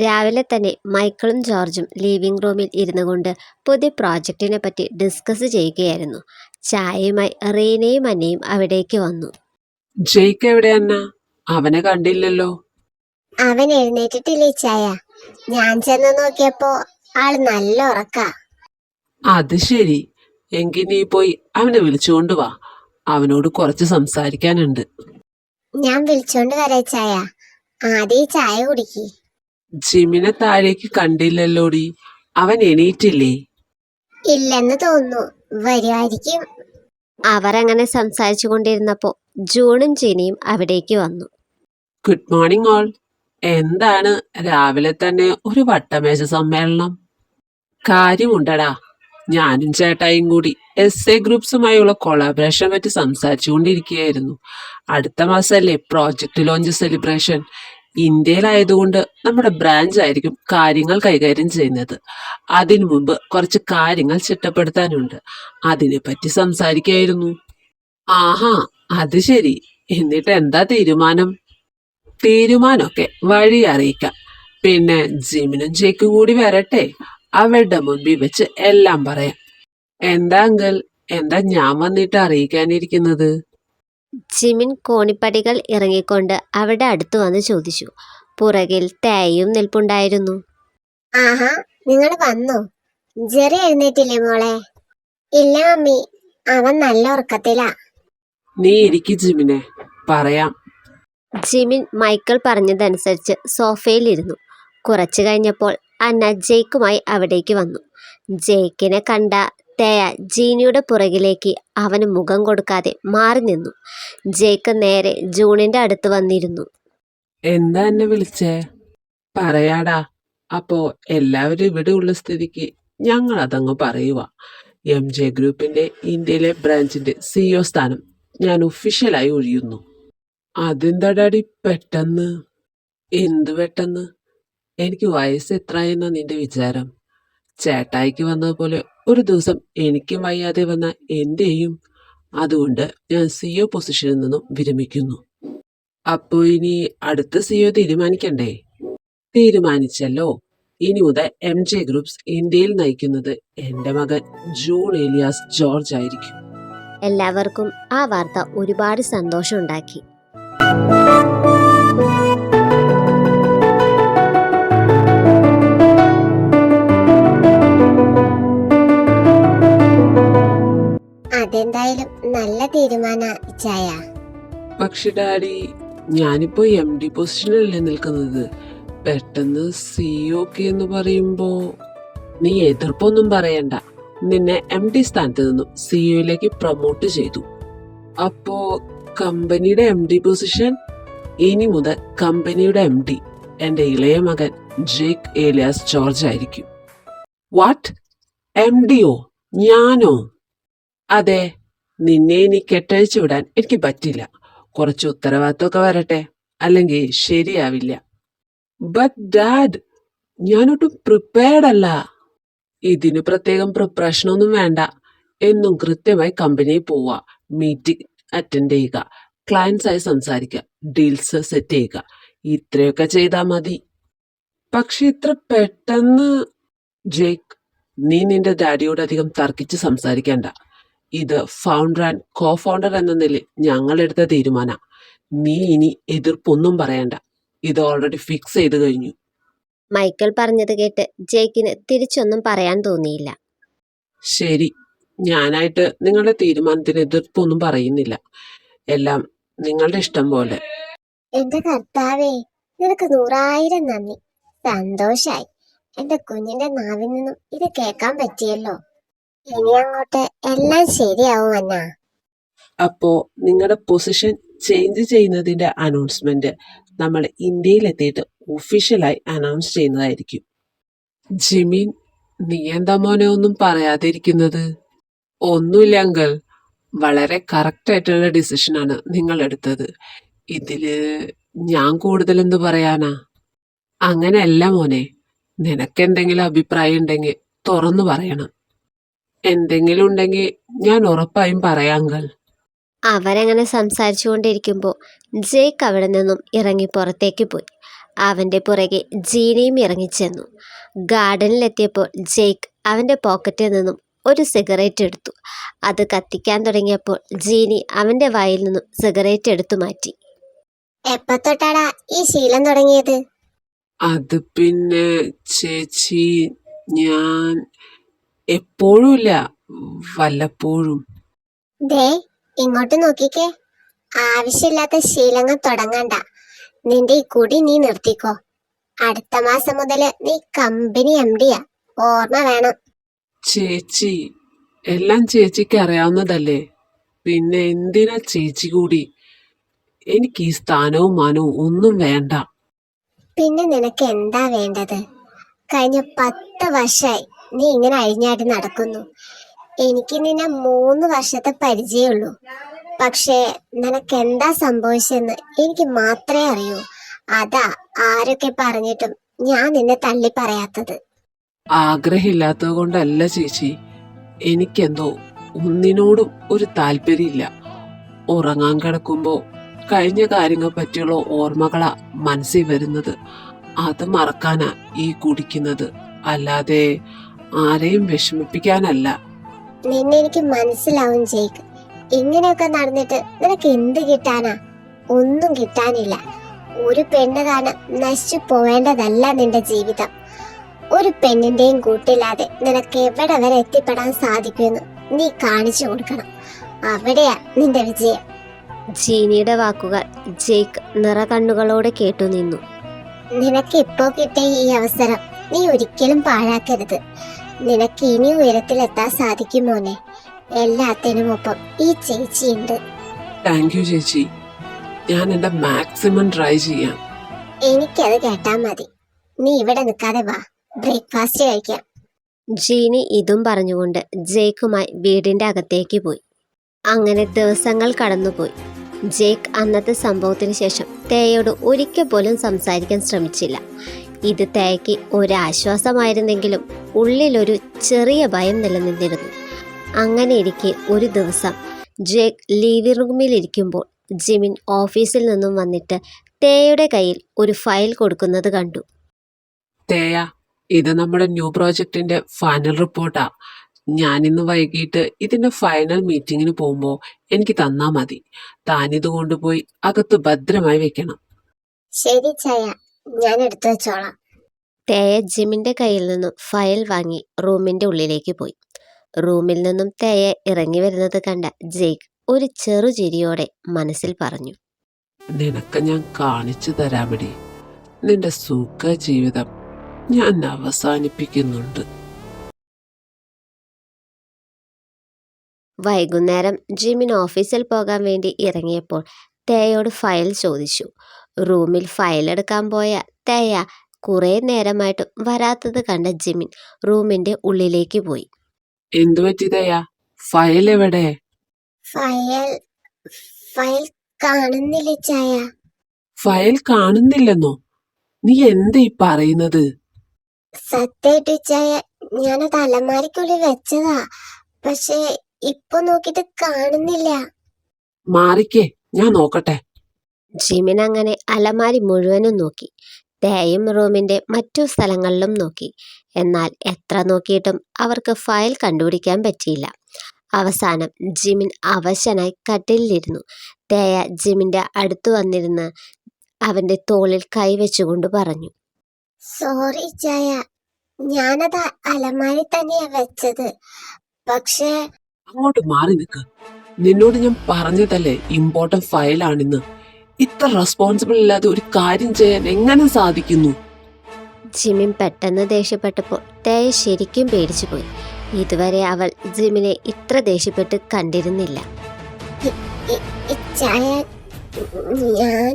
രാവിലെ തന്നെ മൈക്കിളും ജോർജും ലിവിംഗ് റൂമിൽ ഇരുന്നു കൊണ്ട് പുതിയ പ്രോജക്റ്റിനെ പറ്റി ഡിസ്കസ് ചെയ്യുകയായിരുന്നു. ചായയുമായി റീനയും അന്നയും അവിടേക്ക് വന്നു. ജയ്ക്ക് എവിടെ അന്ന? അവനെ കണ്ടില്ലല്ലോ. അവൻ എഴുന്നേറ്റിട്ടില്ലേ ചായ? ഞാൻ ചെന്ന് നോക്കിയപ്പോ ആള് നല്ല ഉറക്ക. അത് ശരി, എങ്കിൽ നീ പോയി അവനെ വിളിച്ചുകൊണ്ട് വാ. അവനോട് കുറച്ച് സംസാരിക്കാനുണ്ട്. ഞാൻ വിളിച്ചോണ്ട് വരാ ചായ. ആദ്യം ഈ ചായ കുടിക്ക്. ജിമിനെ താഴേക്ക് കണ്ടില്ലല്ലോടി. അവൻ എണീറ്റില്ലേ? ഇല്ലെന്ന് തോന്നുന്നു, വരുമായിരിക്കും. അവർ അങ്ങനെ സംസാരിച്ചു കൊണ്ടിരുന്നപ്പോൾ ജൂണും ജിനിയും അവിടേക്ക് വന്നു. Good morning all. എന്താണ് രാവിലെ തന്നെ ഒരു വട്ടമേശ സമ്മേളനം? കാര്യമുണ്ടടാ. ഞാനും ചേട്ടായും കൂടി SA ഗ്രൂപ്പ്സുമായുള്ള കൊളാബറേഷൻ പറ്റി സംസാരിച്ചു കൊണ്ടിരിക്കുകയായിരുന്നു. അടുത്ത മാസമല്ലേ പ്രോജക്റ്റ് ലോഞ്ച് സെലിബ്രേഷൻ. ഇന്ത്യയിലായതുകൊണ്ട് നമ്മുടെ ബ്രാഞ്ച് ആയിരിക്കും കാര്യങ്ങൾ കൈകാര്യം ചെയ്യുന്നത്. അതിനു മുമ്പ് കുറച്ച് കാര്യങ്ങൾ ചിട്ടപ്പെടുത്താനുണ്ട്. അതിനെപ്പറ്റി സംസാരിക്കായിരുന്നു. ആഹാ, അത് ശരി. എന്നിട്ട് എന്താ തീരുമാനം? തീരുമാനമൊക്കെ വഴി അറിയിക്കാം. പിന്നെ ജിമിനും ജയ്ക്കും കൂടി വരട്ടെ. അവരുടെ മുൻപിൽ വെച്ച് എല്ലാം പറയാം. എന്താ അങ്കിൾ, എന്താ ഞാൻ വന്നിട്ട് അറിയിക്കാനിരിക്കുന്നത്? ജിമിൻ കോണിപ്പടികൾ ഇറങ്ങിക്കൊണ്ട് അവിടെ അടുത്ത് വന്ന് ചോദിച്ചു. പുറകിൽ തേയും നിൽപ്പുണ്ടായിരുന്നു. ആഹാ, നിങ്ങൾ വന്നോ? ജെറി എഴുന്നേറ്റില്ലേ മോളെ? ഇല്ല മമ്മി, അവൻ നല്ല ഉറക്കത്തിലാ. നീ ഇരിക്ക് ജിമിനെ, പറയാം. ജിമിൻ മൈക്കിൾ പറഞ്ഞതനുസരിച്ച് സോഫയിലിരുന്നു. കുറച്ചു കഴിഞ്ഞപ്പോൾ അന്ന ജയ്ക്കുമായി അവിടേക്ക് വന്നു. ജയ്ക്കിനെ കണ്ട തേയ ജീനിയുടെ പുറകിലേക്ക് അവന് മുഖം കൊടുക്കാതെ മാറി നിന്നു. ജയ്ക്ക് നേരെ ജൂണിന്റെ അടുത്ത് വന്നിരുന്നു. എന്താ എന്നെ വിളിച്ചേ? പറയാടാ. അപ്പോ എല്ലാവരും ഇവിടെ ഉള്ള സ്ഥിതിക്ക് ഞങ്ങൾ അതങ്ങ് പറയുക. MJ ഗ്രൂപ്പിന്റെ ഇന്ത്യയിലെ ബ്രാഞ്ചിന്റെ CEO സ്ഥാനം ഞാൻ ഒഫീഷ്യലായി ഒഴിയുന്നു. അതെന്താ ഡാഡി പെട്ടെന്ന്? എന്തു പെട്ടെന്ന്? എനിക്ക് വയസ്സ് എത്രയെന്നാ നിന്റെ വിചാരം? ചേട്ടായിക്ക് വന്നതുപോലെ ഒരു ദിവസം എനിക്കും വയ്യാതെ വന്ന എന്ത് ചെയ്യും? അതുകൊണ്ട് ഞാൻ CEO പൊസിഷനിൽ നിന്നും വിരമിക്കുന്നു. അപ്പോ ഇനി അടുത്ത CEO തീരുമാനിക്കണ്ടേ? തീരുമാനിച്ചല്ലോ. ഇനി മുതൽ MJ ഗ്രൂപ്പ്സ് ഇന്ത്യയിൽ നയിക്കുന്നത് എന്റെ മകൻ ജൂൺ ഏലിയാസ് ജോർജ് ആയിരിക്കും. എല്ലാവർക്കും ആ വാർത്ത ഒരുപാട് സന്തോഷമുണ്ടാക്കി. അതെന്തായാലും നല്ല തീരുമാന ചായ. പക്ഷെ ഡാഡി, ഞാനിപ്പോ MD പൊസിഷനിലല്ലേ നിൽക്കുന്നത്. പെട്ടെന്ന് CEO എന്ന് പറയുമ്പോ നീ എതിർപ്പൊന്നും പറയണ്ട. നിന്നെ MD സ്ഥാനത്ത് നിന്നും CEOയിലേക്ക് പ്രൊമോട്ട് ചെയ്തു. അപ്പോ കമ്പനിയുടെ MD പൊസിഷൻ ഇനി മുതൽ കമ്പനിയുടെ MD എന്റെ ഇളയ മകൻ ജേക്ക് ഏലിയാസ് ജോർജ് ആയിരിക്കും. വാട്ട്? MDയോ? ഞാനോ? അതെ. നിന്നെ ഇനി കെട്ടഴിച്ചു വിടാൻ എനിക്ക് പറ്റില്ല. കുറച്ച് ഉത്തരവാദിത്തമൊക്കെ വരട്ടെ, അല്ലെങ്കിൽ ശരിയാവില്ല. ബട്ട് ഡാഡ്, ഞാനൊട്ടും പ്രിപ്പയർഡ് അല്ല. ഇതിന് പ്രത്യേകം പ്രിപ്പറേഷൻ ഒന്നും വേണ്ട. എന്നും കൃത്യമായി കമ്പനിയിൽ പോവുക, മീറ്റിംഗ് അറ്റൻഡ് ചെയ്യുക, ക്ലയൻസായി സംസാരിക്കുക, ഡീൽസ് സെറ്റ് ചെയ്യുക. ഇത്രയൊക്കെ ചെയ്താൽ മതി. പക്ഷെ ഇത്ര പെട്ടെന്ന്? ജേക്ക്, നീ നിന്റെ ഡാഡിയോട് അധികം തർക്കിച്ച് സംസാരിക്കണ്ട. ഇത് ഫൗണ്ടർ ആൻഡ് കോ ഫൗണ്ടർ എന്ന നിലയിൽ ഞങ്ങൾ എടുത്ത തീരുമാനം. നീ ഇനി എതിർപ്പൊന്നും പറയണ്ട. ഇത് ഓൾറെഡി ഫിക്സ് ചെയ്ത് കഴിഞ്ഞു. മൈക്കിൾ പറഞ്ഞത് കേട്ട് ജയ്ക്കിന് തിരിച്ചൊന്നും പറയാൻ തോന്നിയില്ല. ശരി, ഞാനായിട്ട് നിങ്ങളുടെ തീരുമാനത്തിന് എതിർപ്പൊന്നും പറയുന്നില്ല. എല്ലാം നിങ്ങളുടെ ഇഷ്ടം പോലെ. എന്റെ കർത്താവേ, നിനക്ക് 100,000 നന്ദി. സന്തോഷായി. എന്റെ കുഞ്ഞിന്റെ നാവിൽ നിന്നും ഇത് കേൾക്കാൻ പറ്റിയല്ലോ. ഇനി അങ്ങോട്ട് എല്ലാം ശരിയാവും അന്ന. അപ്പോ നിങ്ങളുടെ പൊസിഷൻ ചേഞ്ച് ചെയ്യുന്നതിന്റെ അനൗൺസ്മെന്റ് നമ്മൾ ഇന്ത്യയിലെത്തിയിട്ട് ഒഫീഷ്യലായി അനൗൺസ് ചെയ്യുന്നതായിരിക്കും. ജിമിൻ, നീ എന്താ മോനെ ഒന്നും പറയാതിരിക്കുന്നത്? ഒന്നുമില്ല അങ്കിൾ, വളരെ കറക്റ്റ് ആയിട്ടുള്ള ഡിസിഷനാണ് നിങ്ങൾ എടുത്തത്. ഇതില് ഞാൻ കൂടുതൽ എന്ത് പറയാനാ? അങ്ങനെയല്ല മോനെ, നിനക്കെന്തെങ്കിലും അഭിപ്രായം ഉണ്ടെങ്കിൽ തുറന്നു പറയണം. എന്തെങ്കിലും ഉണ്ടെങ്കിൽ ഞാൻ ഉറപ്പായും പറയാം അങ്കിൾ. അവരങ്ങനെ സംസാരിച്ചു കൊണ്ടിരിക്കുമ്പോൾ ജേക്ക് അവിടെ നിന്നും ഇറങ്ങി പുറത്തേക്ക് പോയി. അവൻ്റെ പുറകെ ജീനിയും ഇറങ്ങിച്ചെന്നു. ഗാർഡനിലെത്തിയപ്പോൾ ജേക്ക് അവൻ്റെ പോക്കറ്റിൽ നിന്നും ഒരു സിഗരറ്റ് എടുത്തു. അത് കത്തിക്കാൻ തുടങ്ങിയപ്പോൾ ജീനി അവൻ്റെ വായിൽ നിന്നും സിഗരറ്റ് എടുത്തു മാറ്റി. എപ്പോ തൊട്ടാടാ ഈ ശീലം തുടങ്ങിയത്? അത് പിന്നെ ചേച്ചി, ഞാൻ എപ്പോഴുമില്ല, വല്ലപ്പോഴും. ദേ ഇങ്ങോട്ട് നോക്കിക്കേ. ആവശ്യമില്ലാത്ത ശീലങ്ങൾ തുടങ്ങണ്ട. നിന്റെ ഈ കുടി നീ നിർത്തിക്കോ. അടുത്ത മാസം മുതല് നീ കമ്പനി MDയാ, ഓർമ്മ വേണം. ചേച്ചി, എല്ലാം ചേച്ചിക്ക് അറിയാവുന്നതല്ലേ, പിന്നെ എന്തിനാ ചേച്ചി കൂടി? എനിക്ക് ഈ സ്ഥാനവും മാനവും ഒന്നും വേണ്ട. പിന്നെ നിനക്ക് എന്താ വേണ്ടത്? കഴിഞ്ഞ 10 വർഷമായി നീ ഇങ്ങനെ അഴിഞ്ഞാടി നടക്കുന്നു. എനിക്ക് നിന്നെ 3 വർഷത്തെ പരിചയമുള്ളൂ. പക്ഷേ നിനക്ക് എന്താ സംഭവിച്ചെന്ന് എനിക്ക് മാത്രമേ അറിയൂ. അതാ ആരൊക്കെ പറഞ്ഞിട്ടും ഞാൻ നിന്നെ തള്ളി പറയാത്തത്. ആഗ്രഹമില്ലാത്തത് കൊണ്ടല്ല ചേച്ചി, എനിക്കെന്തോ ഒന്നിനോടും ഒരു താല്പര്യമില്ല. ഉറങ്ങാൻ കിടക്കുമ്പോ കഴിഞ്ഞ കാര്യങ്ങളെ പറ്റിയുള്ള ഓർമ്മകളാ മനസ്സിൽ വരുന്നത്. അത് മറക്കാനാ ഈ കുടിക്കുന്നത്, അല്ലാതെ ആരെയും വിഷമിപ്പിക്കാനല്ല. നിന്നെ എനിക്ക് മനസ്സിലാവും ജേക്ക്. ഇങ്ങനെയൊക്കെ നടന്നിട്ട് നിനക്ക് എന്ത് കിട്ടാനാ? ഒന്നും കിട്ടാനില്ല. ഒരു പെണ്ണ് കാരണം നശിച്ചു പോവേണ്ടതല്ല നിന്റെ ജീവിതം. ഒരു പെണ്ണിന്റെയും കൂട്ടില്ലാതെ നിനക്ക് എവിടെ വരെ എത്തിപ്പെടാൻ സാധിക്കുമെന്ന് നീ കാണിച്ചു കൊടുക്കണം. അവിടെയാ നിന്റെ വിജയം. ജീനിയുടെ വാക്കുകൾ ജേക്ക് നിറകണ്ണുകളോടെ കേട്ടു നിന്നു. നിനക്ക് ഇപ്പോ കിട്ടിയ ഈ അവസരം നീ ഒരിക്കലും പാഴാക്കരുത്. നിനക്ക് ഇനി ഉയരത്തിലെത്താൻ സാധിക്കും മോനെ. എല്ലാത്തിനുമൊപ്പം ഈ ചേച്ചിയുണ്ട്. താങ്ക് യു ചേച്ചി, ഞാൻ എന്റെ മാക്സിമം ട്രൈ ചെയ്യാം. എനിക്കത് കേട്ടാ മതി. നീ ഇവിടെ നിൽക്കാതെ വാ, ബ്രേക്ക്ഫാസ്റ്റ് കഴിക്കാം. ജീനി ഇതും പറഞ്ഞുകൊണ്ട് ജേക്കുമായി വീടിൻ്റെ അകത്തേക്ക് പോയി. അങ്ങനെ ദിവസങ്ങൾ കടന്നുപോയി. ജേക്ക് അന്നത്തെ സംഭവത്തിന് ശേഷം തേയോട് ഒരിക്കൽ പോലും സംസാരിക്കാൻ ശ്രമിച്ചില്ല. ഇത് തേയ്ക്ക് ഒരാശ്വാസമായിരുന്നെങ്കിലും ഉള്ളിലൊരു ചെറിയ ഭയം നിലനിന്നിരുന്നു. അങ്ങനെ ഇരിക്കെ ഒരു ദിവസം ജേക്ക് ലിവിംഗ് റൂമിലിരിക്കുമ്പോൾ ജിമിൻ ഓഫീസിൽ നിന്നും വന്നിട്ട് തേയുടെ കയ്യിൽ ഒരു ഫയൽ കൊടുക്കുന്നത് കണ്ടു. തേയ, ഇത് നമ്മുടെ ന്യൂ പ്രോജക്റ്റിന്റെ ഫൈനൽ റിപ്പോർട്ടാ. ഞാനിന്ന് വൈകിട്ട് ഇതിന്റെ ഫൈനൽ മീറ്റിങ്ങിന് പോകുമ്പോ എനിക്ക് തന്നാ മതി. താനിത് കൊണ്ടുപോയി അകത്ത് ഭദ്രമായി വെക്കണം. ശരി ചായ, ഞാൻ എടുത്തു വെച്ചോളാം. തേയ ജിമിൻ്റെ കയ്യിൽ നിന്നും ഫയൽ വാങ്ങി റൂമിൻ്റെ ഉള്ളിലേക്ക് പോയി. റൂമിൽ നിന്നും തേയ ഇറങ്ങി വരുന്നത് കണ്ട ജേക്ക് ഒരു ചെറുചിരിയോടെ മനസ്സിൽ പറഞ്ഞു, നിനക്ക് ഞാൻ കാണിച്ചു തരാമടി. നിന്റെ സുഖ ജീവിതം ഞാൻ അവസാനിപ്പിക്കുന്നുണ്ട്. വൈകുന്നേരം ജിമിൻ ഓഫീസിൽ പോകാൻ വേണ്ടി ഇറങ്ങിയപ്പോൾ തേയോട് ഫയൽ ചോദിച്ചു. റൂമിൽ ഫയൽ എടുക്കാൻ പോയ തേയ കുറേ നേരമായിട്ടും വരാത്തത് കണ്ട ജിമിൻ റൂമിൻ്റെ ഉള്ളിലേക്ക് പോയി. എന്തു പറ്റി തേയ? ഫയൽ എവിടെ? ഫയൽ ഫയൽ കാണുന്നില്ല ചായ. ഫയൽ കാണുന്നില്ലെന്നോ? നീ എന്താ ഈ പറയുന്നത്? സത്യായിട്ട് ചായ, ഞാനത് അലമാരിക്കുള്ളിൽ വെച്ചതാ. പക്ഷേ ഇപ്പൊ നോക്കിട്ട് കാണുന്നില്ല. മാറിക്കേ, ഞാൻ നോക്കട്ടെ. ജിമിൻ അങ്ങനെ അലമാരി മുഴുവനും നോക്കി. തേയും റൂമിൻ്റെ മറ്റു സ്ഥലങ്ങളിലും നോക്കി. എന്നാൽ എത്ര നോക്കിയിട്ടും അവർക്ക് ഫയൽ കണ്ടുപിടിക്കാൻ പറ്റിയില്ല. അവസാനം ജിമിൻ അവശനായി കട്ടിലിരുന്നു. തേയ ജിമിൻ്റെ അടുത്ത് വന്നിരുന്ന് അവൻ്റെ തോളിൽ കൈവച്ചുകൊണ്ട് പറഞ്ഞു, സോറി ചായ, ഞാനത് അലമാരി തന്നെയാ വെച്ചത്. പക്ഷേ അങ്ങോട്ട് മാറി നിൽക്ക്. നിന്നോട് ഞാൻ പറഞ്ഞതല്ലേ ഇമ്പോർട്ടന്റ് ഫയലാണെന്ന്. ഇത്ര റെസ്പോൺസിബിൾ ഇല്ലാതെ ഒരു കാര്യം ചെയ്യാൻ എങ്ങനെ സാധിക്കുന്നു? ജിമിൻ പെട്ടെന്ന് ദേഷ്യപ്പെട്ടപ്പോൾ തേയ ശരിക്കും പേടിച്ചു പോയി. ഇതുവരെ അവൾ ജിമിനെ ഇത്ര ദേഷ്യപ്പെട്ട് കണ്ടിരുന്നില്ല. ചായ, ഞാൻ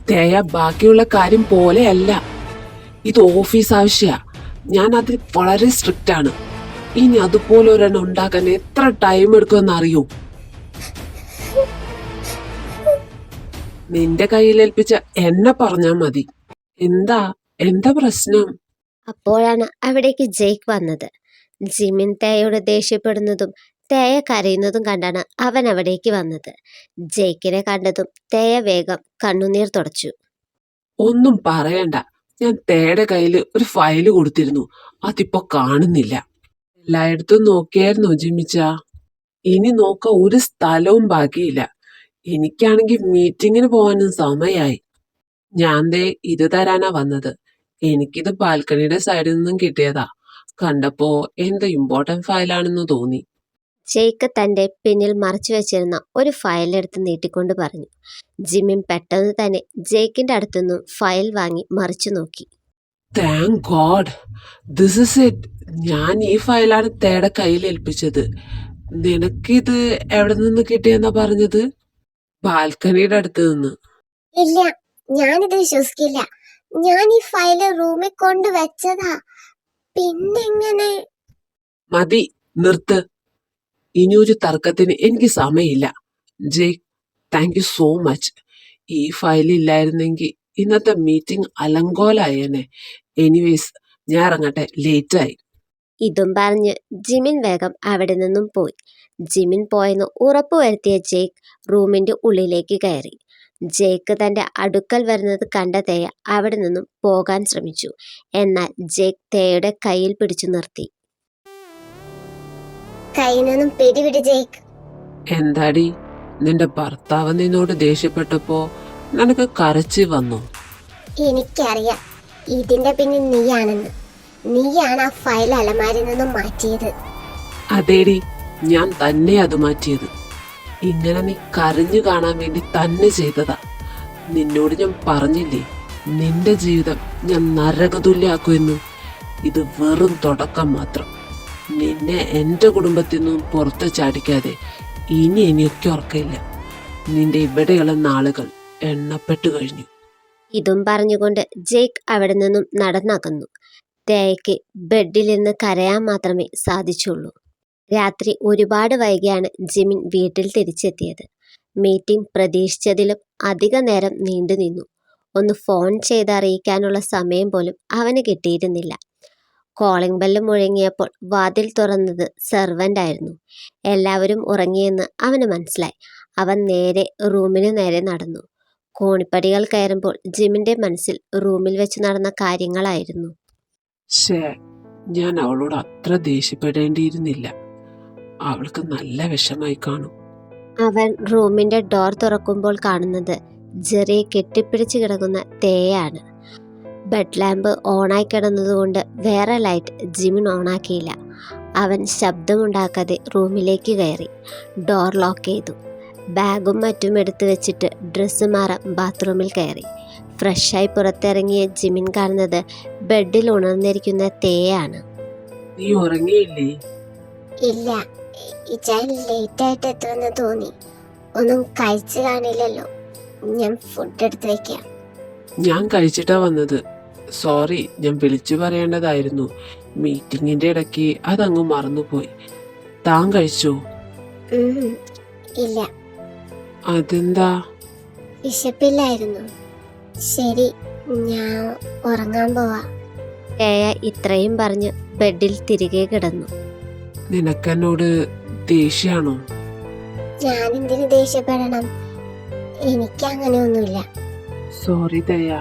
തേയ, ബാക്കിയുള്ള കാര്യം പോലെയല്ല. ഇത് ഓഫീസ് ആവശ്യമാ. ഞാൻ അതിൽ വളരെ സ്ട്രിക്റ്റ് ആണ്. ഇനി അതുപോലെ ഒരെണ്ണം ഉണ്ടാക്കാൻ എത്ര ടൈം എടുക്കുമെന്ന് അറിയൂ? നിന്റെ കയ്യിലേൽപ്പിച്ച എന്നെ പറഞ്ഞാ മതി. എന്താ പ്രശ്നം? അപ്പോഴാണ് അവിടേക്ക് ജേക്ക് വന്നത്. ജിമിൻ തേയോട് ദേഷ്യപ്പെടുന്നതും തേയ കരയുന്നതും കണ്ടാണ് അവൻ അവിടേക്ക് വന്നത്. ജേക്കിനെ കണ്ടതും തേയ വേഗം കണ്ണുനീർ തുടച്ചു. ഒന്നും പറയണ്ട. ഞാൻ തേയുടെ കയ്യിൽ ഒരു ഫയല് കൊടുത്തിരുന്നു. അതിപ്പോ കാണുന്നില്ല. എല്ലായിടത്തും നോക്കിയായിരുന്നു ജിമിച്ച. ഇനി നോക്കാൻ ഒരു സ്ഥലവും ബാക്കിയില്ല. എനിക്കാണെങ്കിൽ മീറ്റിങ്ങിന് പോകാനും സമയായി. ഞാൻ ദേ ഇത് തരാനാ വന്നത്. എനിക്കിത് ബാൽക്കണിയുടെ സൈഡിൽ നിന്നും കിട്ടിയതാ. കണ്ടപ്പോ എന്തോ ഇമ്പോർട്ടന്റ് ഫയലാണെന്ന് തോന്നി. ജേക്ക് തൻ്റെ പിന്നിൽ മറച്ചു വെച്ചിരുന്ന ഒരു ഫയലെടുത്ത് നീട്ടിക്കൊണ്ട് പറഞ്ഞു. ജിമിൻ പെട്ടെന്ന് തന്നെ ജേക്കിൻ്റെ അടുത്തുനിന്നും ഫയൽ വാങ്ങി മറിച്ചു നോക്കി. Thank God, this is it. ഞാൻ ഈ ഫയലാണ് തേയുടെ കയ്യിൽ ഏൽപ്പിച്ചത്. നിനക്കിത് എവിടെ നിന്ന് കിട്ടിയെന്നാ പറഞ്ഞത്? ബാൽക്കണിയുടെ അടുത്ത് നിന്ന്. ഇല്ല, ഞാനിത് വിശ്വസിക്കില്ല. ഞാൻ ഈ ഫയല് റൂമിൽ കൊണ്ടുവച്ചതാ. പിന്നെങ്ങനെ? മതി, നിർത്ത്. ഇനിയൊരു തർക്കത്തിന് എനിക്ക് സമയമില്ല. Jake, thank you so much. ഈ ഫയൽ ഇല്ലായിരുന്നെങ്കിൽ ഇന്നത്തെ മീറ്റിംഗ് അലങ്കോലായേനെ. എനിവേസ്, ഞാൻ ഇറങ്ങട്ടെ, ലേറ്റായി. ഇതും പറഞ്ഞ് ജിമിൻ വേഗം അവിടെ നിന്നും പോയി. ജിമിൻ പോയെന്ന് ഉറപ്പുവരുത്തിയ ജേക്ക് റൂമിൻ്റെ ഉള്ളിലേക്ക് കയറി. ജേക്ക് തൻ്റെ അടുക്കൽ വരുന്നത് കണ്ട തേയ അവിടെ നിന്നും പോകാൻ ശ്രമിച്ചു. എന്നാൽ ജേക്ക് തേയുടെ കയ്യിൽ പിടിച്ചു നിർത്തി. കയ്യിൽ നിന്നും പിടിപിടി ജേക്ക്. എന്താടി, നിന്റെ ഭർത്താവ് നിന്നോട് ദേഷ്യപ്പെട്ടപ്പോ നിനക്ക് കരച്ചി വന്നു? എനിക്കറിയാം ഇതിന്റെ പിന്നിൽ നീയാണെന്ന്. നീയാണ് ആ ഫയൽ അലമാരിൽ നിന്നും മാറ്റിയത്. അതേടി, ഞാൻ തന്നെ അത് മാറ്റിയത്. ഇങ്ങനെ നീ കരഞ്ഞു കാണാൻ വേണ്ടി തന്നെ ചെയ്തതാ. നിന്നോട് ഞാൻ പറഞ്ഞില്ലേ, നിന്റെ ജീവിതം ഞാൻ നരകതുല്യാക്കുമെന്ന്. ഇത് വെറും തുടക്കം മാത്രം. നിന്നെ എന്റെ കുടുംബത്തിൽ നിന്നും പുറത്ത് ചാടിക്കാതെ ഇനി എനിക്ക് ഉറക്കമില്ല. നിന്റെ ഇവിടെയുള്ള നാളുകൾ എണ്ണപ്പെട്ടു കഴിഞ്ഞു. ഇതും പറഞ്ഞുകൊണ്ട് ജേക്ക് അവിടെ നിന്നും നടന്നകന്നു. തേയയ്ക്ക് ബെഡിലിരുന്ന് കരയാൻ മാത്രമേ സാധിച്ചുള്ളൂ. രാത്രി ഒരുപാട് വൈകിയാണ് ജിമിൻ വീട്ടിൽ തിരിച്ചെത്തിയത്. മീറ്റിംഗ് പ്രതീക്ഷിച്ചതിലും അധിക നേരം നീണ്ടു നിന്നു. ഒന്ന് ഫോൺ ചെയ്തറിയിക്കാനുള്ള സമയം പോലും അവന് കിട്ടിയിരുന്നില്ല. കോളിംഗ് ബെല്ല് മുഴങ്ങിയപ്പോൾ വാതിൽ തുറന്നത് സെർവൻ്റ് ആയിരുന്നു. എല്ലാവരും ഉറങ്ങിയെന്ന് അവന് മനസ്സിലായി. അവൻ നേരെ റൂമിന് നേരെ നടന്നു. കോണിപ്പടികൾ കയറുമ്പോൾ ജിമിൻ്റെ മനസ്സിൽ റൂമിൽ വെച്ച് നടന്ന കാര്യങ്ങളായിരുന്നു. ഞാൻ അവളോട് അത്ര ദേഷ്യപ്പെടേണ്ടിയിരുന്നില്ല. അവൾക്ക് നല്ല വിഷമായി കാണും. അവൻ റൂമിൻ്റെ ഡോർ തുറക്കുമ്പോൾ കാണുന്നത് ജെറിയെ കെട്ടിപ്പിടിച്ച് കിടക്കുന്ന തേയാണ്. ബെഡ് ലാമ്പ് ഓണായി കിടന്നതുകൊണ്ട് വേറെ ലൈറ്റ് ജിമിൻ ഓണാക്കിയില്ല. അവൻ ശബ്ദമുണ്ടാക്കാതെ റൂമിലേക്ക് കയറി ഡോർ ലോക്ക് ചെയ്തു. ബാഗും മറ്റും എടുത്തു വെച്ചിട്ട് ഡ്രസ്സ് മാറാൻ ബാത്റൂമിൽ കയറി. ഫ്രഷായി പുറത്തിറങ്ങിയ ജിമിൻ കാണുന്നത് ബെഡിൽ ഉണർന്നിരിക്കുന്ന തേയാണ്. നീ ഉറങ്ങിയില്ലേ? ഇല്ല, ഇച്ചാൻ ലേറ്റ് ആയിട്ട് എത്തുമെന്ന് തോന്നി. ഒന്നും കഴിച്ചു കാണില്ലല്ലോ. ഞാൻ ഫുഡ് എടുത്ത് വെക്കാം. ഞാൻ കഴിച്ചിട്ടാ വന്നത്. സോറി, ഞാൻ വിളിച്ചു പറയേണ്ടതായിരുന്നു. മീറ്റിങ്ങിന്റെ ഇടയ്ക്ക് അതങ്ങ് മറന്നുപോയി. താൻ കഴിച്ചോ? ഇല്ല. അതെന്താ? വിശപ്പില്ലായിരുന്നു. ശരി, ഞാൻ ഉറങ്ങാൻ പോവാ. തേയ ഇത്രയും പറഞ്ഞ് ബെഡിൽ തിരികെ കിടന്നു. നിനക്കെന്നോട് ദേഷ്യാണോ? ഞാൻ എന്തിനു ദേഷ്യപ്പെടണം? എനിക്ക് അങ്ങനെയൊന്നുമില്ല. സോറി ദയ,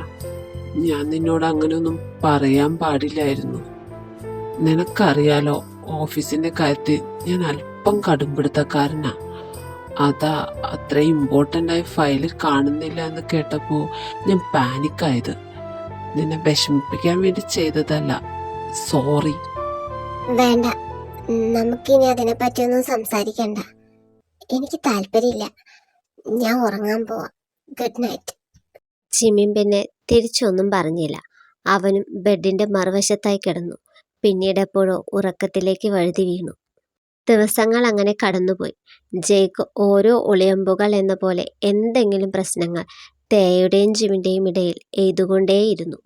ഞാൻ നിന്നോട് അങ്ങനെയൊന്നും പറയാൻ പാടില്ലായിരുന്നു. നിനക്കറിയാലോ, ഓഫീസിന്റെ കാര്യത്തിൽ ഞാൻ അല്പം കടുംപിടുത്തക്കാരനാ. അതാ അത്ര ഇമ്പോർട്ടൻ്റ് ആയ ഫയൽ കാണുന്നില്ല എന്ന് കേട്ടപ്പോ ഞാൻ പാനിക്കായത്. നിന്നെ വിഷമിപ്പിക്കാൻ വേണ്ടി ചെയ്തതല്ല. സോറി. വേണ്ട, നമുക്കിനി അതിനെ പറ്റിയൊന്നും സംസാരിക്കണ്ട. എനിക്ക് താല്പര്യമില്ല. ഞാൻ ഉറങ്ങാൻ പോവാ. Good night. ജിമിൻ പിന്നെ തിരിച്ചൊന്നും പറഞ്ഞില്ല. അവനും ബെഡിൻ്റെ മറുവശത്തായി കിടന്നു. പിന്നീട് എപ്പോഴോ ഉറക്കത്തിലേക്ക് വഴുതി വീണു. ദിവസങ്ങൾ അങ്ങനെ കടന്നുപോയി. ജേക്ക് ഓരോ ഒളിയമ്പുകൾ എന്ന പോലെ എന്തെങ്കിലും പ്രശ്നങ്ങൾ തേയുടെയും ജിമിൻ്റെയും ഇടയിൽ എഴുതുകൊണ്ടേയിരുന്നു.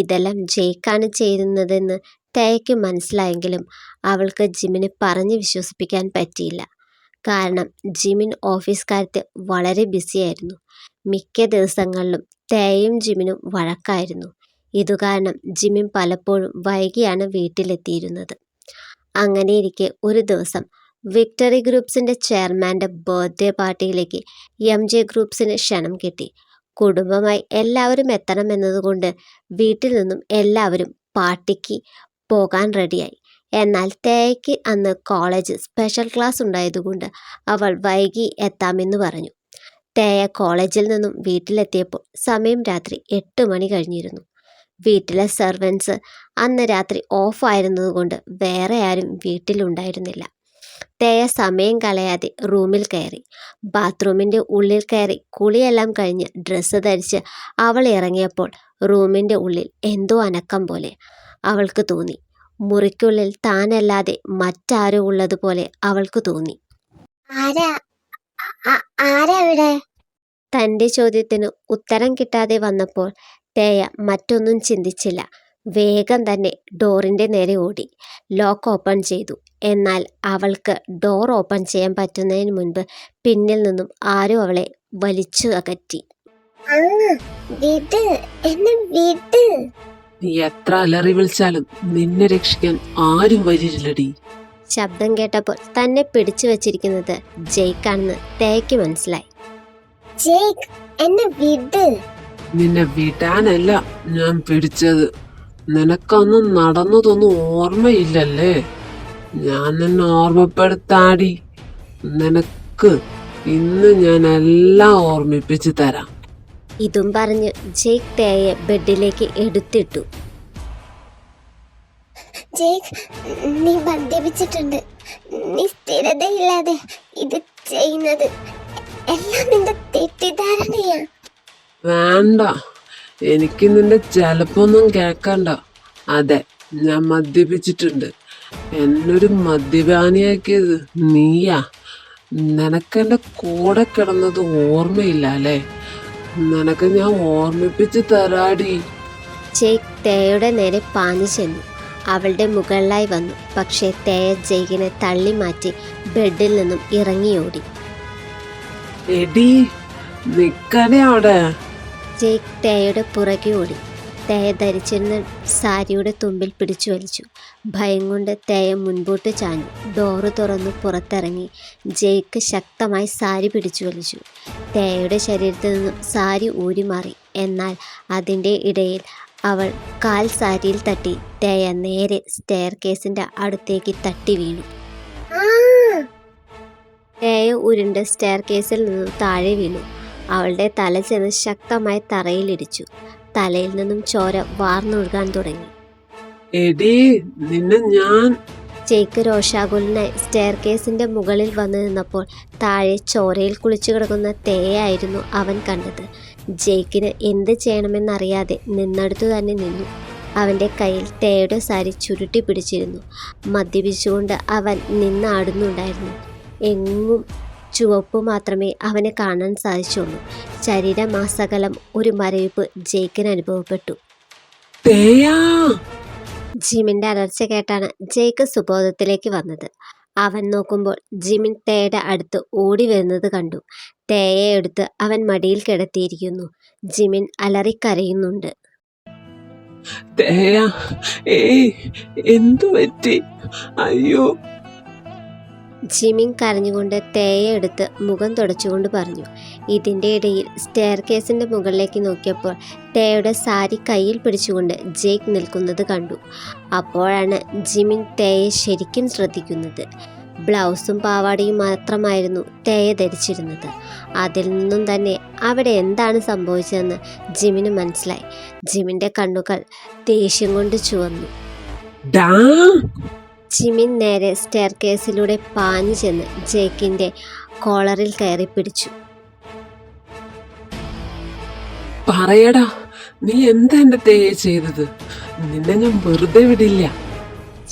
ഇതെല്ലാം ജേക്കാണ് ചെയ്യുന്നതെന്ന് തേയ്ക്ക് മനസ്സിലായെങ്കിലും അവൾക്ക് ജിമിനെ പറഞ്ഞ് വിശ്വസിപ്പിക്കാൻ പറ്റിയില്ല. കാരണം ജിമിൻ ഓഫീസ് കാര്യത്തിൽ വളരെ ബിസിയായിരുന്നു. മിക്ക ദിവസങ്ങളിലും തേയും ജിമിനും വഴക്കായിരുന്നു. ഇതുകാരണം ജിമിൻ പലപ്പോഴും വൈകിയാണ് വീട്ടിലെത്തിയിരുന്നത്. അങ്ങനെയിരിക്കെ ഒരു ദിവസം വിക്ടറി ഗ്രൂപ്പ്സിൻ്റെ ചെയർമാൻ്റെ ബർത്ത്ഡേ പാർട്ടിയിലേക്ക് MJ ഗ്രൂപ്പ്സിന് ക്ഷണം കിട്ടി. കുടുംബമായി എല്ലാവരും എത്തണമെന്നതുകൊണ്ട് വീട്ടിൽ നിന്നും എല്ലാവരും പാർട്ടിക്ക് പോകാൻ റെഡിയായി. എന്നാൽ തേയയ്ക്ക് അന്ന് കോളേജ് സ്പെഷ്യൽ ക്ലാസ് ഉണ്ടായതുകൊണ്ട് അവൾ വൈകി എത്താമെന്ന് പറഞ്ഞു. തേയ കോളേജിൽ നിന്നും വീട്ടിലെത്തിയപ്പോൾ സമയം രാത്രി 8 മണി കഴിഞ്ഞിരുന്നു. വീട്ടിലെ സെർവൻസ് അന്ന് രാത്രി ഓഫായിരുന്നതുകൊണ്ട് വേറെ ആരും വീട്ടിലുണ്ടായിരുന്നില്ല. തേയ സമയം കളയാതെ റൂമിൽ കയറി. ബാത്റൂമിൻ്റെ ഉള്ളിൽ കയറി കുളിയെല്ലാം കഴിഞ്ഞ് ഡ്രസ്സ് ധരിച്ച് അവൾ ഇറങ്ങിയപ്പോൾ റൂമിൻ്റെ ഉള്ളിൽ എന്തോ അനക്കം പോലെ അവൾക്ക് തോന്നി. മുറിക്കുള്ളിൽ താനല്ലാതെ മറ്റാരോ ഉള്ളതുപോലെ അവൾക്ക് തോന്നി. ആരാ ആരാ ഇവിടെ? തൻ്റെ ചോദ്യത്തിന് ഉത്തരം കിട്ടാതെ വന്നപ്പോൾ തേയ മറ്റൊന്നും ചിന്തിച്ചില്ല. വേഗം തന്നെ ഡോറിൻ്റെ നേരെ ഓടി. ലോക്ക് ഓപ്പൺ ചെയ്തു. എന്നാൽ അവൾക്ക് ഡോർ ഓപ്പൺ ചെയ്യാൻ പറ്റുന്നതിന് മുൻപ് പിന്നിൽ നിന്നും ആരോ അവളെ വലിച്ചു അകറ്റി. ആ വിട്, എന്നെ വിട്. നീ എത്ര അലറി വിളിച്ചാലും നിന്നെ രക്ഷിക്കാൻ ആരും വരില്ലടി. ശബ്ദം കേട്ടപ്പോൾ തന്നെ പിടിച്ചു വച്ചിരിക്കുന്നത് ജെയ്ക്കാണെന്ന് തേയ്ക്ക് മനസ്സിലായി. ജേക്ക്, എന്നെ വിട്. നിന്നെ വിടാനല്ല ഞാൻ പിടിച്ചത്. നിനക്കൊന്നും നടന്നതൊന്നും ഓർമ്മയില്ലല്ലേ? ഞാൻ നിന്നെ ഓർമ്മപ്പെടുത്താടി. നിനക്ക് ഇന്ന് ഞാൻ എല്ലാം ഓർമ്മിപ്പിച്ചു തരാം. ഇതും പറഞ്ഞ് ജെയ്ക്ക് തേയെ ബെഡിലേക്ക് എടുത്തിട്ടു. ജേക്ക്, നീ മദ്യപിച്ചിട്ടുണ്ട്. നീ സ്ഥിരതയില്ലാതെ ഇത് ചെയ്യുന്നത് എല്ലാം നിന്റെ തെറ്റിദ്ധാരണയാ. വേണ്ട, എനിക്ക് നിന്റെ ചിലപ്പൊന്നും കേൾക്കണ്ട. അതെ, ഞാൻ മദ്യപിച്ചിട്ടുണ്ട്. എന്നൊരു മദ്യപാനിയാക്കിയത് നീയാ. നിനക്കെന്റെ കൂടെ കിടന്നത് ഓർമ്മയില്ല അല്ലേ? നിനക്ക് ഞാൻ ഓർമ്മിപ്പിച്ച് തരാടി. ജെയ്ക്ക് തേയുടെ നേരെ പാഞ്ഞു ചെന്നു. അവളുടെ മുകളിലായി വന്നു. പക്ഷേ തേയ ജെയ്ക്കിനെ തള്ളി മാറ്റി ബെഡിൽ നിന്നും ഇറങ്ങിയോടി. എടി, നിക്കണേ അവിടെ. ജെയ്ക്ക് തേയുടെ പുറകെ ഓടി. തേയ ധരിച്ചിരുന്ന സാരിയുടെ തുമ്പിൽ പിടിച്ചു വലിച്ചു. ഭയം കൊണ്ട് തേയ മുൻപോട്ട് ചാഞ്ഞു. ഡോറ് തുറന്നു പുറത്തിറങ്ങി. ജെയ്ക്ക് ശക്തമായി സാരി പിടിച്ചു വലിച്ചു. തേയുടെ ശരീരത്തിൽ നിന്നും സാരി ഊരിമാറി. എന്നാൽ അതിൻ്റെ ഇടയിൽ അവൾ കാൽ സാരിയിൽ തട്ടി. തേയ നേരെ സ്റ്റെയർ കേസിൻ്റെ അടുത്തേക്ക് തട്ടി വീണു. ആ തേയ ഉരുണ്ട് സ്റ്റെയർ കേസിൽ നിന്നും താഴെ വീണു. അവളുടെ തല ചെന്ന് ശക്തമായി തറയിലിടിച്ചു. തലയിൽ നിന്നും ചോര വാർന്നൊഴുകാൻ തുടങ്ങി. എടി, നിന്നെ ഞാൻ. ജെയ്ക്ക് രോഷാകുലനായി സ്റ്റെയർ കേസിൻ്റെ മുകളിൽ വന്നു നിന്നപ്പോൾ താഴെ ചോരയിൽ കുളിച്ചു കിടക്കുന്ന തേയായിരുന്നു അവൻ കണ്ടത്. ജെയ്ക്കിന് എന്ത് ചെയ്യണമെന്നറിയാതെ നിന്നടുത്തു തന്നെ നിന്നു. അവൻ്റെ കയ്യിൽ തേയുടെ സാരി ചുരുട്ടി പിടിച്ചിരുന്നു. മദ്യപിച്ചുകൊണ്ട് അവൻ നിന്നാടുന്നുണ്ടായിരുന്നു. എങ്ങും ചുവപ്പ് മാത്രമേ അവനെ കാണാൻ സാധിച്ചുള്ളൂ. ശരീരമാസകലം ഒരു മരവിപ്പ് ജെയ്ക്കിന് അനുഭവപ്പെട്ടു. തേയാ. ജിമിൻ്റെ അലർച്ച കേട്ടാണ് ജെയ്ക്ക് സുബോധത്തിലേക്ക് വന്നത്. അവൻ നോക്കുമ്പോൾ ജിമിൻ തേയുടെ അടുത്ത് ഓടി വരുന്നത് കണ്ടു. തേയെ എടുത്ത് അവൻ മടിയിൽ കിടത്തിയിരിക്കുന്നു. ജിമിൻ അലറിക്കരയുന്നുണ്ട്. തേയാ, ഏയ്, എന്തു പറ്റി? അയ്യോ. ജിമിൻ കരഞ്ഞുകൊണ്ട് തേയെ എടുത്ത് മുഖം തുടച്ചുകൊണ്ട് പറഞ്ഞു. ഇതിൻ്റെ ഇടയിൽ സ്റ്റെയർ കേസിൻ്റെ മുകളിലേക്ക് നോക്കിയപ്പോൾ തേയുടെ സാരി കയ്യിൽ പിടിച്ചുകൊണ്ട് ജെയ്ക്ക് നിൽക്കുന്നത് കണ്ടു. അപ്പോഴാണ് ജിമിൻ തേയെ ശരിക്കും ശ്രദ്ധിക്കുന്നത്. ബ്ലൗസും പാവാടയും മാത്രമായിരുന്നു തേയ ധരിച്ചിരുന്നത്. അതിൽ നിന്നും തന്നെ അവിടെ എന്താണ് സംഭവിച്ചതെന്ന് ജിമിന് മനസ്സിലായി. ജിമിൻ്റെ കണ്ണുകൾ ദേഷ്യം കൊണ്ട് ചുവന്നു. ജിമിൻ നേരെ സ്റ്റെയർ കേസിലൂടെ പാഞ്ഞു ചെന്ന് ജെയ്ക്കിൻ്റെ കോളറിൽ കയറി പിടിച്ചു. പറയടാ, നീ എന്താ എന്റെ തേയെ ചെയ്തത്? നിന്നെ ഞാൻ വെറുതെ വിടില്ല.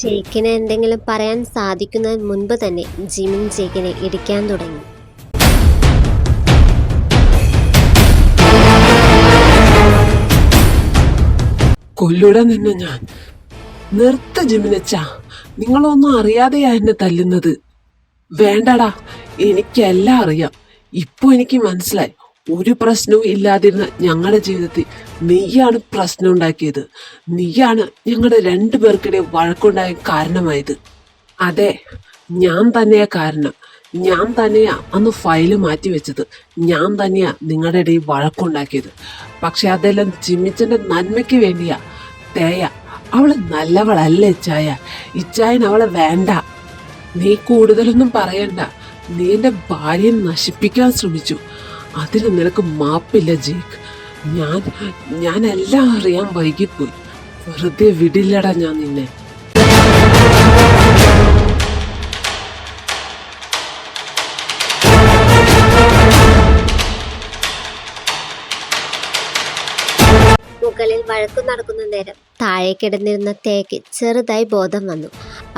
ജെയ്ക്കിന് എന്തെങ്കിലും പറയാൻ സാധിക്കുന്നതിന് മുൻപ് തന്നെ ജിമിൻ ജെയ്ക്കിനെ ഇടിക്കാൻ തുടങ്ങി. കൊല്ലൂടാ നിന്നെ ഞാൻ. നിർത്ത ജിമിനച്ചാ, നിങ്ങളൊന്നും അറിയാതെയാ എന്നെ തല്ലുന്നത്. വേണ്ടടാ, എനിക്കെല്ലാം അറിയാം. ഇപ്പൊ എനിക്ക് മനസ്സിലായി. ഒരു പ്രശ്നവും ഇല്ലാതിരുന്ന ഞങ്ങളുടെ ജീവിതത്തിൽ നീയാണ് പ്രശ്നം ഉണ്ടാക്കിയത്. നീയാണ് ഞങ്ങളുടെ 2 പേർക്കിടെ വഴക്കുണ്ടായ കാരണമായത്. അതെ, ഞാൻ തന്നെയാ കാരണം. ഞാൻ തന്നെയാ അന്ന് ഫയല് മാറ്റി വെച്ചത്. ഞാൻ തന്നെയാ നിങ്ങളുടെ ഇടയിൽ വഴക്കുണ്ടാക്കിയത്. പക്ഷെ അതെല്ലാം ജിമ്മിച്ചന്റെ നന്മയ്ക്ക് വേണ്ടിയാ. തേയ അവള് നല്ലവളല്ല ഇച്ചായ. ഇച്ചായന് അവളെ വേണ്ട. നീ കൂടുതലൊന്നും പറയണ്ട. നീ എന്റെ ഭാര്യയെ നശിപ്പിക്കാൻ ശ്രമിച്ചു. അതിന് നിനക്ക് മാപ്പില്ല ജേക്ക്. ഞാൻ എല്ലാം അറിയാൻ വൈകിപ്പോയി. വെറുതെ വിടില്ലടാ ഞാൻ നിന്നെ. മുകളിൽ വഴക്കു നടക്കുന്ന നേരം താഴെ കിടന്നിരുന്ന തേക്ക് ചെറുതായി ബോധം വന്നു.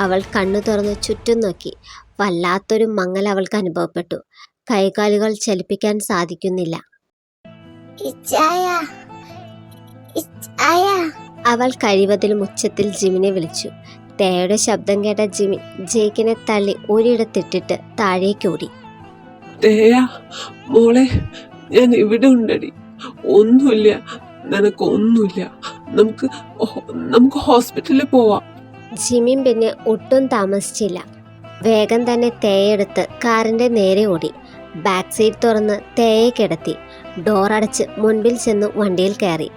അവൾ കണ്ണു തുറന്ന് ചുറ്റും നോക്കി. വല്ലാത്തൊരു മങ്ങൽ അവൾക്ക് അനുഭവപ്പെട്ടു. കൈകാലുകൾ ചലിപ്പിക്കാൻ സാധിക്കുന്നില്ല. ഇച്ചായ, ഇച്ചായ. അവൾ കഴിവതിലും ഉച്ചത്തിൽ ജിമിനെ വിളിച്ചു. തേയുടെ ശബ്ദം കേട്ട ജിമിൻ ജേക്കിനെ തള്ളി ഒരിടത്തിട്ടിട്ട് താഴേക്കോടി. തേയ മോളെ, ഞാൻ ഇവിടെ ഉണ്ടടി. ഒന്നുമില്ല, നിനക്കൊന്നുമില്ല. നമുക്ക് ഹോസ്പിറ്റലിൽ പോവാം. ജിമിൻ പിന്നെ ഒട്ടും താമസിച്ചില്ല. വേഗം തന്നെ തേയെടുത്ത് കാറിന്റെ നേരെ ഓടി. ബാക്ക് സീറ്റ് തുറന്ന് തേയെ കിടത്തി. ഡോർ അടച്ച് മുൻപിൽ ചെന്ന് വണ്ടിയിൽ കയറി.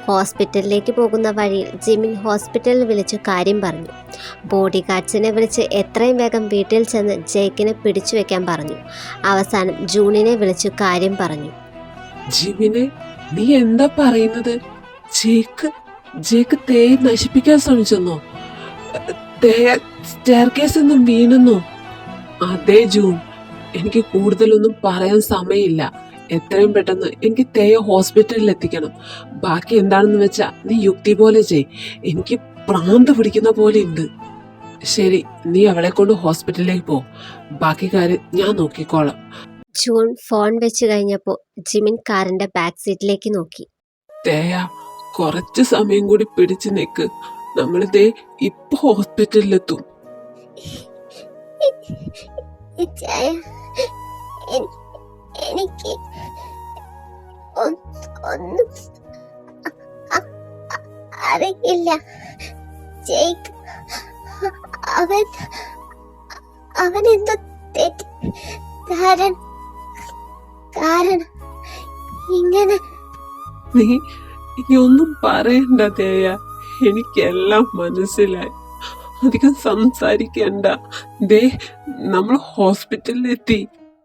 ഹോസ്പിറ്റലിലേക്ക് പോകുന്ന വഴിയിൽ ജിമിൻ ഹോസ്പിറ്റലിൽ വിളിച്ച് കാര്യം പറഞ്ഞു. ബോഡി ഗാർഡ്സിനെ വിളിച്ച് എത്രയും വേഗം വീട്ടിൽ ചെന്ന് ജേക്കിനെ പിടിച്ചു വെക്കാൻ പറഞ്ഞു. അവസാനം ജൂണിനെ വിളിച്ചു കാര്യം പറഞ്ഞു. ജിമിനെ, നീ എന്താ പറയുന്നത്? ജേക്ക് തേയെ നശിപ്പിക്കാൻ ശ്രമിച്ചെന്നോ? തേയ സ്റ്റെയർ കേസിൽ നിന്നും വീണെന്നോ? അതെ ജൂൺ, എനിക്ക് കൂടുതലൊന്നും പറയാൻ സമയമില്ല. എത്രയും പെട്ടെന്ന് എനിക്ക് തേയ ഹോസ്പിറ്റലിൽ എത്തിക്കണം. ബാക്കി എന്താണെന്ന് വെച്ചാ നീ യുക്തി പോലെ ചെയ്. എനിക്ക് പ്രാന്ത് പിടിക്കുന്ന പോലെ ഉണ്ട്. ശരി, നീ അവളെ കൊണ്ട് ഹോസ്പിറ്റലിലേക്ക് പോ. ബാക്കി കാര്യം ഞാൻ നോക്കിക്കോളാം. ജൂൺ ഫോൺ വെച്ച് കഴിഞ്ഞപ്പോൾ ജിമിൻ കാറിന്റെ ബാക്ക് സീറ്റിലേക്ക് നോക്കി. തേയ, കുറച്ച് സമയം കൂടി പിടിച്ചു നിൽക്ക്. നമ്മളിതേ ഇപ്പൊ ഹോസ്പിറ്റലിലെത്തും. ഇച്ചായ, എനിക്ക് ഒന്നും അറിയില്ല. ജേക്ക് അവൻ എന്തോ കാരണം ഇങ്ങനെ. നീ ഇനി ഒന്നും പറയണ്ട തേയ, എനിക്കെല്ലാം മനസ്സിലായി. അധികം സംസാരിക്കണ്ട. ദേ, നമ്മൾ ഹോസ്പിറ്റലിലെത്തി.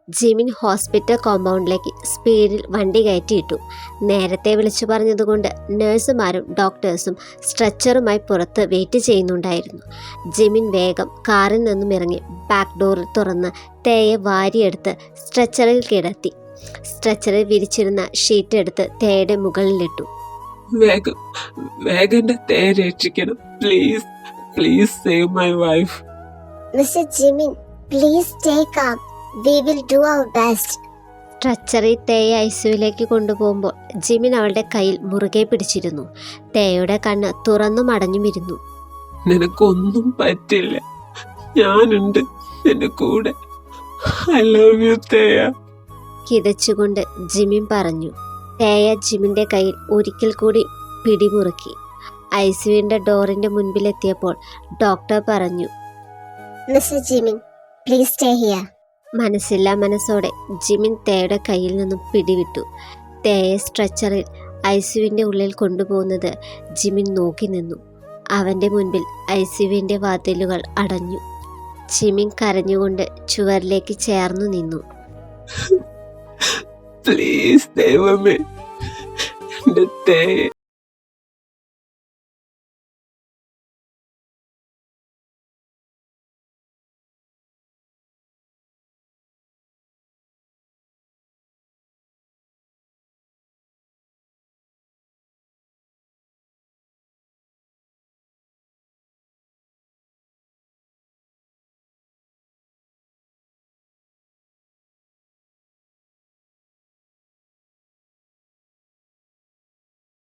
ജിമിൻ ഹോസ്പിറ്റൽ കോമ്പൗണ്ടിലേക്ക് സ്പീഡിൽ വണ്ടി കയറ്റിയിട്ടു. നേരത്തെ വിളിച്ചു പറഞ്ഞതുകൊണ്ട് നഴ്സുമാരും ഡോക്ടേഴ്സും സ്ട്രെച്ചറുമായി പുറത്ത് വെയിറ്റ് ചെയ്യുന്നുണ്ടായിരുന്നു. ജിമിൻ വേഗം കാറിൽ നിന്നും ഇറങ്ങി ബാക്ക് ഡോറിൽ തുറന്ന് തേയെ വാരിയെടുത്ത് സ്ട്രെച്ചറിൽ കിടത്തി. സ്ട്രെച്ചറിൽ വിരിച്ചിരുന്ന ഷീറ്റ് എടുത്ത് തേയുടെ മുകളിലിട്ടു. വേഗം എന്റെ തേയെ രക്ഷിക്കണം. Please save my wife. Mister Jimin, please stay calm. We will do our best. സ്ട്രെച്ചറിൽ തേയെ ഐസിയുവിലേക്ക് കൊണ്ടുപോകുമ്പോൾ ജിമിൻ അവളുടെ കയ്യിൽ മുറുകെ പിടിച്ചിരുന്നു. തേയുടെ കണ്ണ് തുറന്നും അടഞ്ഞുമിരുന്നു. നിനക്കൊന്നും പറ്റില്ല, ഞാനുണ്ട് നിന്റെ കൂടെ. ഐ ലവ് യു തേയ. കിതച്ചുകൊണ്ട് ജിമിൻ പറഞ്ഞു. തേയ ജിമിന്റെ കയ്യിൽ ഒരിക്കൽ കൂടി പിടിമുറുക്കി. ഐസിയുവിന്റെ ഡോറിന്റെ മുൻപിലെത്തിയപ്പോൾ ഡോക്ടർ പറഞ്ഞു, Mr. Jimin, please stay here. മനസ്സില്ലാ മനസ്സോടെ ജിമിൻ തേയുടെ കയ്യിൽ നിന്നും പിടിവിട്ടു. തേയെ സ്ട്രെച്ചറിൽ ഐസിയുവിൻ്റെ ഉള്ളിൽ കൊണ്ടുപോകുന്നത് ജിമിൻ നോക്കി നിന്നു. അവൻ്റെ മുൻപിൽ ഐസിയുവിൻ്റെ വാതിലുകൾ അടഞ്ഞു. ജിമിൻ കരഞ്ഞുകൊണ്ട് ചുവരിലേക്ക് ചേർന്നു നിന്നു. പ്ലീസ് ദൈവമേ, എന്റെ തേയെ